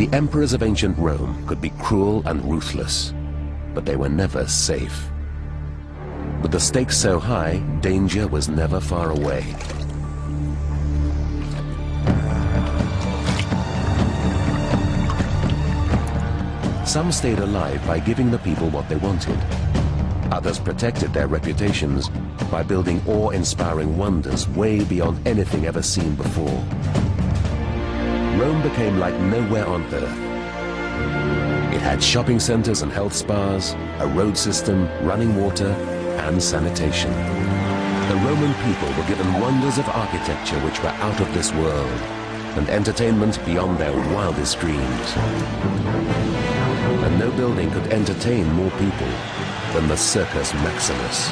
The emperors of ancient Rome could be cruel and ruthless, but they were never safe. With the stakes so high, danger was never far away. Some stayed alive by giving the people what they wanted. Others protected their reputations by building awe-inspiring wonders way beyond anything ever seen before. Rome became like nowhere on earth. It had shopping centers and health spas, a road system, running water, and sanitation. The Roman people were given wonders of architecture which were out of this world, and entertainment beyond their wildest dreams. And no building could entertain more people than the Circus Maximus.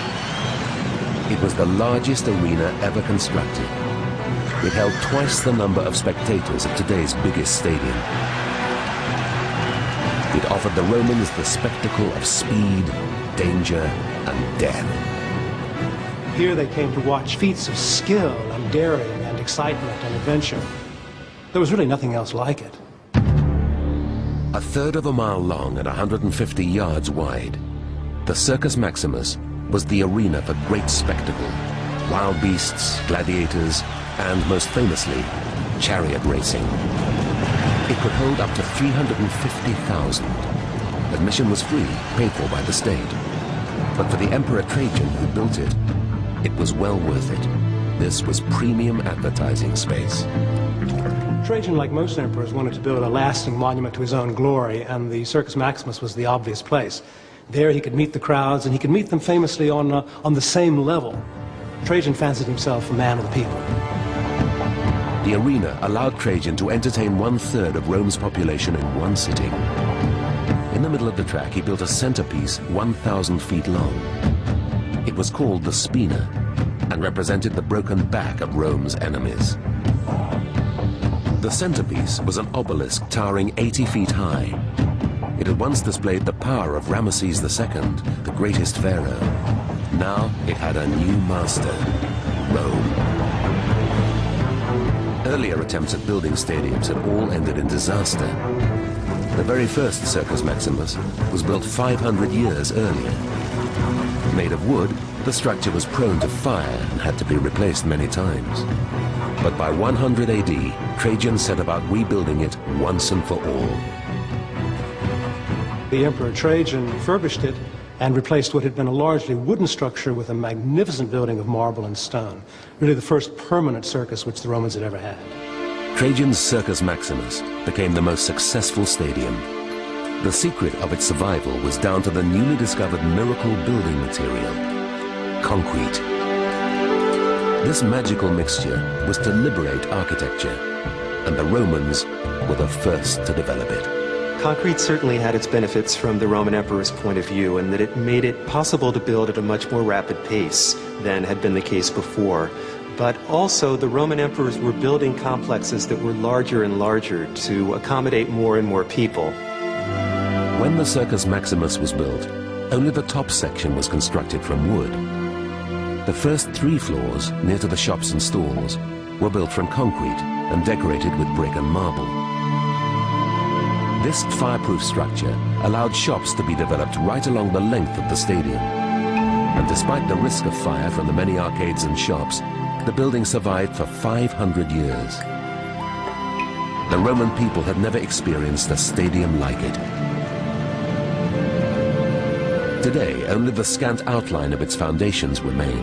It was the largest arena ever constructed. It held twice the number of spectators of today's biggest stadium. It offered the Romans the spectacle of speed, danger, and death. Here they came to watch feats of skill and daring and excitement and adventure. There was really nothing else like it. A third of a mile long and 150 yards wide, the Circus Maximus was the arena for great spectacle, wild beasts, gladiators, and most famously, chariot racing. It could hold up to 350,000. Admission was free, paid for by the state. But for the Emperor Trajan who built it, it was well worth it. This was premium advertising space. Trajan, like most emperors, wanted to build a lasting monument to his own glory, and the Circus Maximus was the obvious place. There he could meet the crowds, and he could meet them famously on the same level. Trajan fancied himself a man of the people. The arena allowed Trajan to entertain 1/3 of Rome's population in one sitting. In the middle of the track, he built a centerpiece 1,000 feet long. It was called the Spina, and represented the broken back of Rome's enemies. The centerpiece was an obelisk towering 80 feet high. It had once displayed the power of Ramesses II, the greatest pharaoh. Now it had a new master, Rome. Earlier attempts at building stadiums had all ended in disaster. The very first Circus Maximus was built 500 years earlier. Made of wood, the structure was prone to fire and had to be replaced many times. But by 100 AD, Trajan set about rebuilding it once and for all. The Emperor Trajan refurbished it and replaced what had been a largely wooden structure with a magnificent building of marble and stone. Really the first permanent circus which the Romans had ever had. Trajan's Circus Maximus became the most successful stadium. The secret of its survival was down to the newly discovered miracle building material, concrete. This magical mixture was to liberate architecture, and the Romans were the first to develop it. Concrete certainly had its benefits from the Roman emperor's point of view, in that it made it possible to build at a much more rapid pace than had been the case before. But also, the Roman emperors were building complexes that were larger and larger to accommodate more and more people. When the Circus Maximus was built, only the top section was constructed from wood. The first 3 floors, near to the shops and stalls, were built from concrete and decorated with brick and marble. This fireproof structure allowed shops to be developed right along the length of the stadium. And despite the risk of fire from the many arcades and shops, the building survived for 500 years. The Roman people had never experienced a stadium like it. Today, only the scant outline of its foundations remain.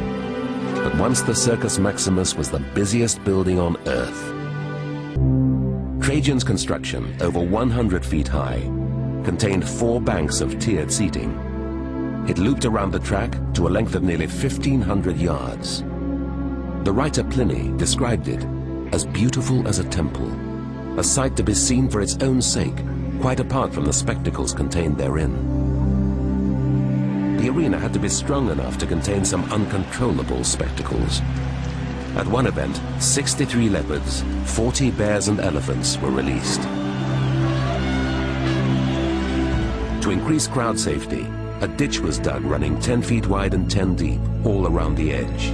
But once the Circus Maximus was the busiest building on Earth. Trajan's construction, over 100 feet high, contained 4 banks of tiered seating. It looped around the track to a length of nearly 1,500 yards. The writer Pliny described it as beautiful as a temple, a sight to be seen for its own sake, quite apart from the spectacles contained therein. The arena had to be strong enough to contain some uncontrollable spectacles. At one event, 63 leopards, 40 bears and elephants were released. To increase crowd safety, a ditch was dug running 10 feet wide and 10 deep, all around the edge.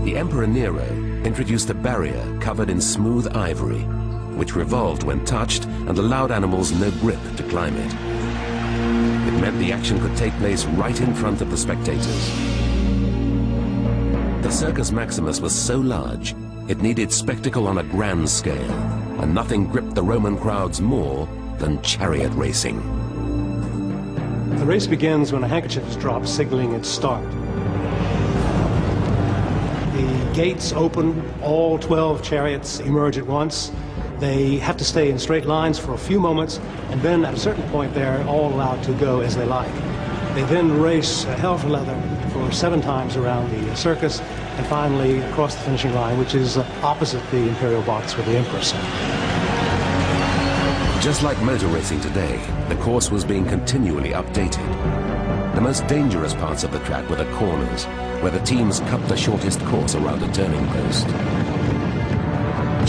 The Emperor Nero introduced a barrier covered in smooth ivory, which revolved when touched and allowed animals no grip to climb it. It meant the action could take place right in front of the spectators. The Circus Maximus was so large, it needed spectacle on a grand scale, and nothing gripped the Roman crowds more than chariot racing. The race begins when a handkerchief is dropped, signaling its start. The gates open, all 12 chariots emerge at once. They have to stay in straight lines for a few moments, and then at a certain point they're all allowed to go as they like. They then race hell for leather for 7 times around the circus, and finally across the finishing line, which is opposite the imperial box where the emperor sat. Just like motor racing today, the course was being continually updated. The most dangerous parts of the track were the corners, where the teams cut the shortest course around a turning post.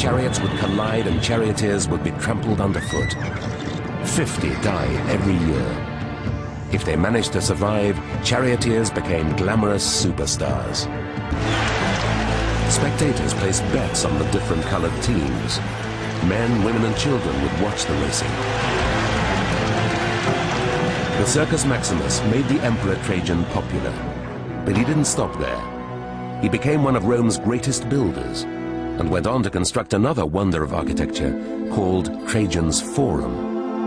Chariots would collide and charioteers would be trampled underfoot. 50 die every year. If they managed to survive, charioteers became glamorous superstars. Spectators placed bets on the different colored teams. Men, women and children would watch the racing. The Circus Maximus made the Emperor Trajan popular, but he didn't stop there. He became one of Rome's greatest builders and went on to construct another wonder of architecture called Trajan's Forum.